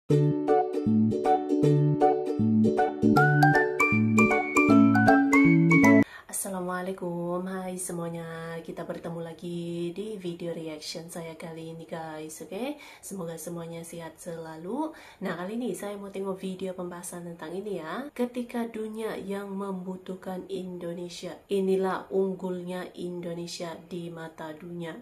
Assalamualaikum, hai semuanya. Kita bertemu lagi di video reaction saya kali ini guys. Oke, semoga semuanya sehat selalu. Nah, kali ini saya mau tengok video pembahasan tentang ini ya. Ketika dunia yang membutuhkan Indonesia, inilah unggulnya Indonesia di mata dunia.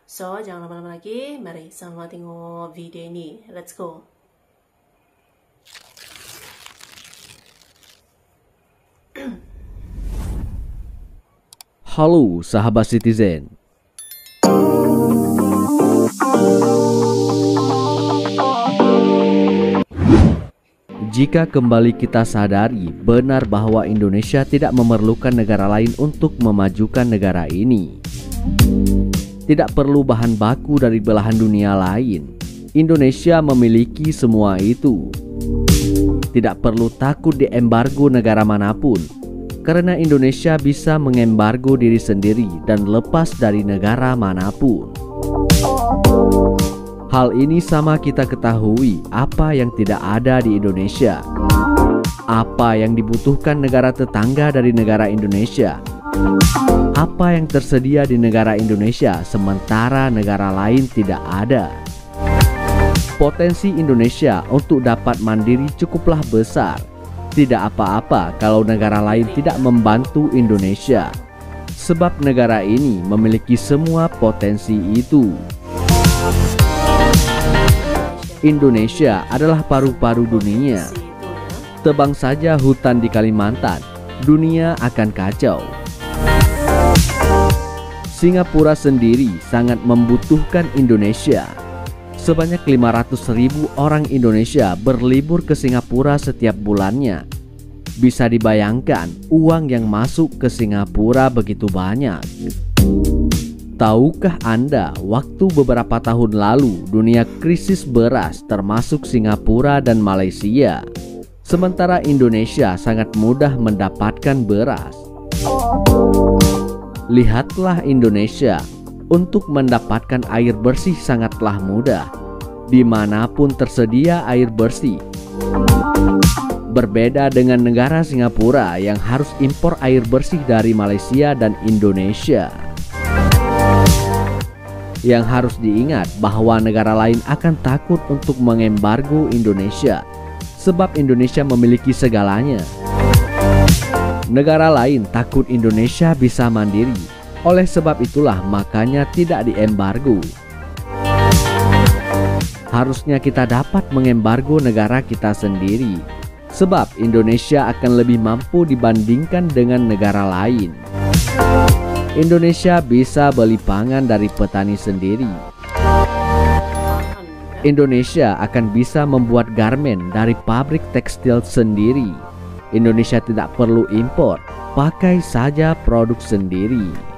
So, jangan lama-lama lagi, mari sama tengok video ini. Let's go. Halo sahabat Citizen. Jika kembali kita sadari benar bahwa Indonesia tidak memerlukan negara lain untuk memajukan negara ini. Tidak perlu bahan baku dari belahan dunia lain. Indonesia memiliki semua itu. Tidak perlu takut diembargo negara manapun. Karena Indonesia bisa mengembargo diri sendiri dan lepas dari negara manapun. Hal ini sama kita ketahui apa yang tidak ada di Indonesia. Apa yang dibutuhkan negara tetangga dari negara Indonesia. Apa yang tersedia di negara Indonesia sementara negara lain tidak ada. Potensi Indonesia untuk dapat mandiri cukuplah besar. Tidak apa-apa kalau negara lain tidak membantu Indonesia, sebab negara ini memiliki semua potensi itu. Indonesia adalah paru-paru dunia. Tebang saja hutan di Kalimantan, dunia akan kacau. Singapura sendiri sangat membutuhkan Indonesia. Sebanyak 500.000 orang Indonesia berlibur ke Singapura setiap bulannya. Bisa dibayangkan uang yang masuk ke Singapura begitu banyak. Tahukah Anda waktu beberapa tahun lalu dunia krisis beras termasuk Singapura dan Malaysia. Sementara Indonesia sangat mudah mendapatkan beras. Lihatlah Indonesia. Untuk mendapatkan air bersih sangatlah mudah. Dimanapun tersedia air bersih. Berbeda dengan negara Singapura yang harus impor air bersih dari Malaysia dan Indonesia. Yang harus diingat bahwa negara lain akan takut untuk mengembargo Indonesia. Sebab Indonesia memiliki segalanya. Negara lain takut Indonesia bisa mandiri. Oleh sebab itulah makanya tidak diembargo. Harusnya kita dapat mengembargo negara kita sendiri. Sebab Indonesia akan lebih mampu dibandingkan dengan negara lain. Indonesia bisa beli pangan dari petani sendiri. Indonesia akan bisa membuat garmen dari pabrik tekstil sendiri. Indonesia tidak perlu impor, pakai saja produk sendiri.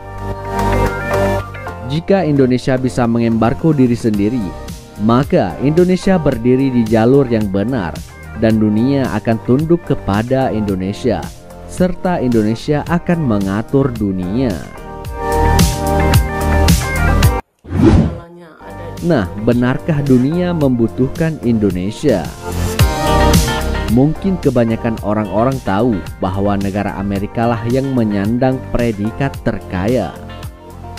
Jika Indonesia bisa mengembargo diri sendiri, maka Indonesia berdiri di jalur yang benar dan dunia akan tunduk kepada Indonesia, serta Indonesia akan mengatur dunia. Nah, benarkah dunia membutuhkan Indonesia? Mungkin kebanyakan orang-orang tahu bahwa negara Amerika lah yang menyandang predikat terkaya.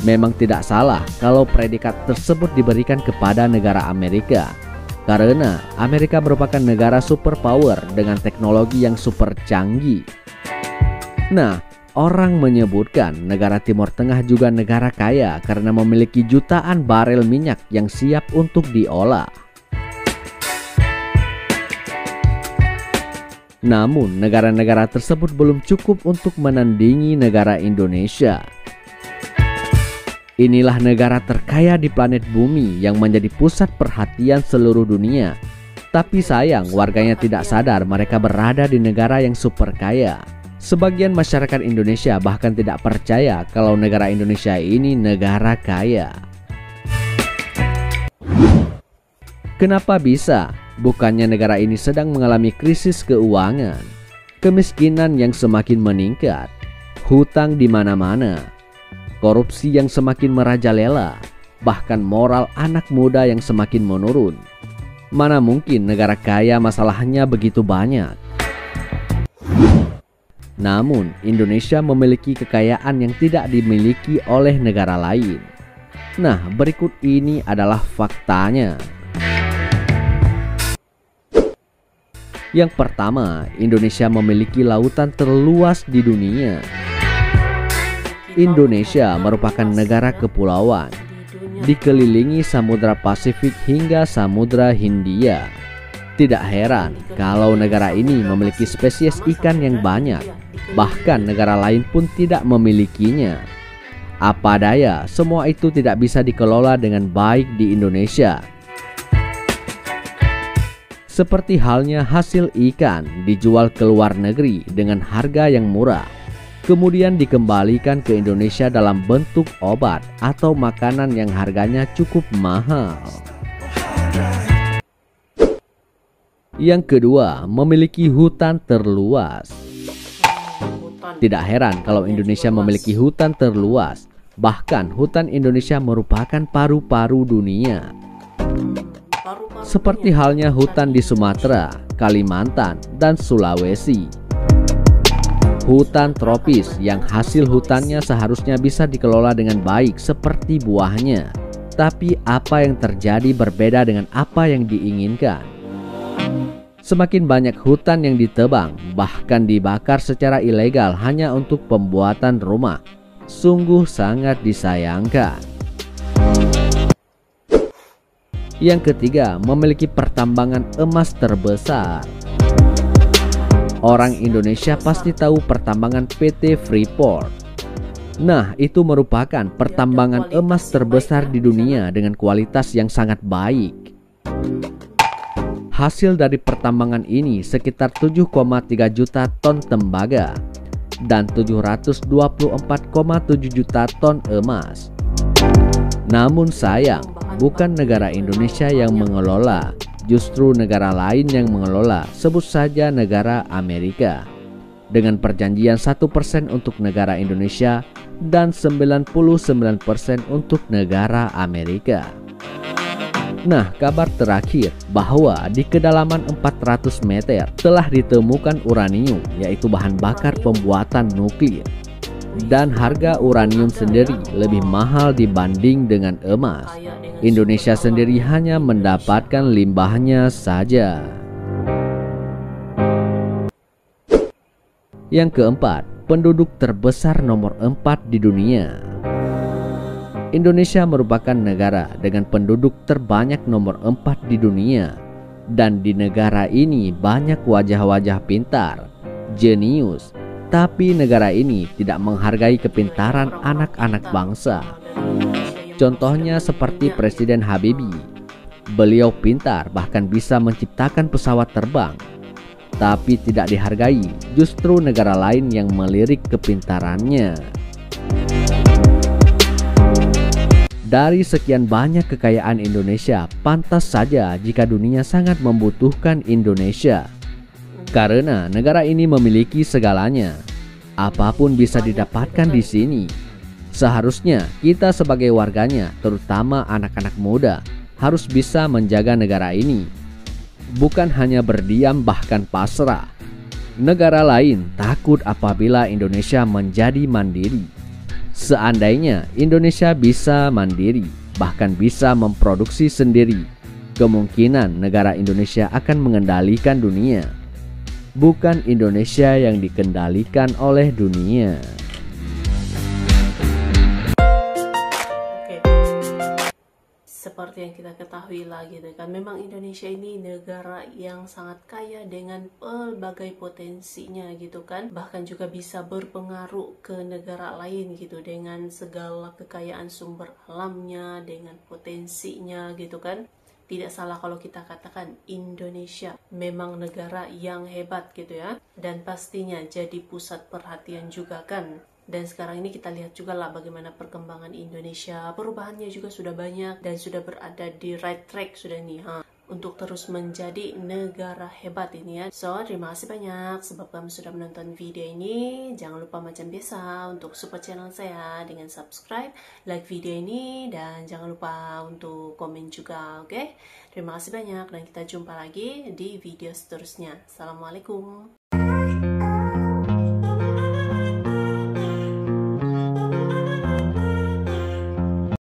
Memang tidak salah kalau predikat tersebut diberikan kepada negara Amerika. Karena Amerika merupakan negara superpower dengan teknologi yang super canggih. Nah, orang menyebutkan negara Timur Tengah juga negara kaya karena memiliki jutaan barel minyak yang siap untuk diolah. Namun, negara-negara tersebut belum cukup untuk menandingi negara Indonesia. Inilah negara terkaya di planet bumi yang menjadi pusat perhatian seluruh dunia. Tapi sayang, warganya tidak sadar mereka berada di negara yang super kaya. Sebagian masyarakat Indonesia bahkan tidak percaya kalau negara Indonesia ini negara kaya. Kenapa bisa? Bukannya negara ini sedang mengalami krisis keuangan, kemiskinan yang semakin meningkat, hutang di mana-mana, korupsi yang semakin merajalela, bahkan moral anak muda yang semakin menurun. Mana mungkin negara kaya masalahnya begitu banyak. Namun, Indonesia memiliki kekayaan yang tidak dimiliki oleh negara lain. Nah, berikut ini adalah faktanya. Yang pertama, Indonesia memiliki lautan terluas di dunia. Indonesia merupakan negara kepulauan, dikelilingi Samudra Pasifik hingga Samudra Hindia. Tidak heran kalau negara ini memiliki spesies ikan yang banyak, bahkan negara lain pun tidak memilikinya. Apa daya, semua itu tidak bisa dikelola dengan baik di Indonesia. Seperti halnya hasil ikan dijual ke luar negeri dengan harga yang murah, kemudian dikembalikan ke Indonesia dalam bentuk obat atau makanan yang harganya cukup mahal. Yang kedua, memiliki hutan terluas. Tidak heran kalau Indonesia memiliki hutan terluas. Bahkan hutan Indonesia merupakan paru-paru dunia. Seperti halnya hutan di Sumatera, Kalimantan, dan Sulawesi. Hutan tropis yang hasil hutannya seharusnya bisa dikelola dengan baik seperti buahnya. Tapi apa yang terjadi berbeda dengan apa yang diinginkan. Semakin banyak hutan yang ditebang, bahkan dibakar secara ilegal hanya untuk pembuatan rumah. Sungguh sangat disayangkan. Yang ketiga, memiliki pertambangan emas terbesar. Orang Indonesia pasti tahu pertambangan PT Freeport. Nah, itu merupakan pertambangan emas terbesar di dunia dengan kualitas yang sangat baik. Hasil dari pertambangan ini sekitar 7,3 juta ton tembaga dan 724,7 juta ton emas. Namun sayang, bukan negara Indonesia yang mengelola, justru negara lain yang mengelola, sebut saja negara Amerika. Dengan perjanjian 1% untuk negara Indonesia dan 99% untuk negara Amerika. Nah, kabar terakhir bahwa di kedalaman 400 meter telah ditemukan uranium, yaitu bahan bakar pembuatan nuklir. Dan harga uranium sendiri lebih mahal dibanding dengan emas. Indonesia sendiri hanya mendapatkan limbahnya saja. Yang keempat, penduduk terbesar nomor 4 di dunia. Indonesia merupakan negara dengan penduduk terbanyak nomor 4 di dunia. Dan di negara ini banyak wajah-wajah pintar, jenius. Tapi negara ini tidak menghargai kepintaran anak-anak bangsa. Contohnya seperti Presiden Habibie. Beliau pintar, bahkan bisa menciptakan pesawat terbang. Tapi tidak dihargai, justru negara lain yang melirik kepintarannya. Dari sekian banyak kekayaan Indonesia, pantas saja jika dunia sangat membutuhkan Indonesia. Karena negara ini memiliki segalanya. Apapun bisa didapatkan di sini. Seharusnya kita sebagai warganya, terutama anak-anak muda, harus bisa menjaga negara ini. Bukan hanya berdiam bahkan pasrah. Negara lain takut apabila Indonesia menjadi mandiri. Seandainya Indonesia bisa mandiri, bahkan bisa memproduksi sendiri, kemungkinan negara Indonesia akan mengendalikan dunia. Bukan Indonesia yang dikendalikan oleh dunia. Seperti yang kita ketahui lah gitu kan, memang Indonesia ini negara yang sangat kaya dengan berbagai potensinya gitu kan, bahkan juga bisa berpengaruh ke negara lain gitu dengan segala kekayaan sumber alamnya, dengan potensinya gitu kan. Tidak salah kalau kita katakan Indonesia memang negara yang hebat gitu ya, dan pastinya jadi pusat perhatian juga kan. Dan sekarang ini kita lihat juga lah bagaimana perkembangan Indonesia, perubahannya juga sudah banyak dan sudah berada di right track sudah nih. untuk terus menjadi negara hebat ini ya. So, terima kasih banyak sebab kamu sudah menonton video ini. Jangan lupa macam biasa untuk support channel saya dengan subscribe, like video ini, dan jangan lupa untuk komen juga, oke? Terima kasih banyak dan kita jumpa lagi di video seterusnya. Assalamualaikum.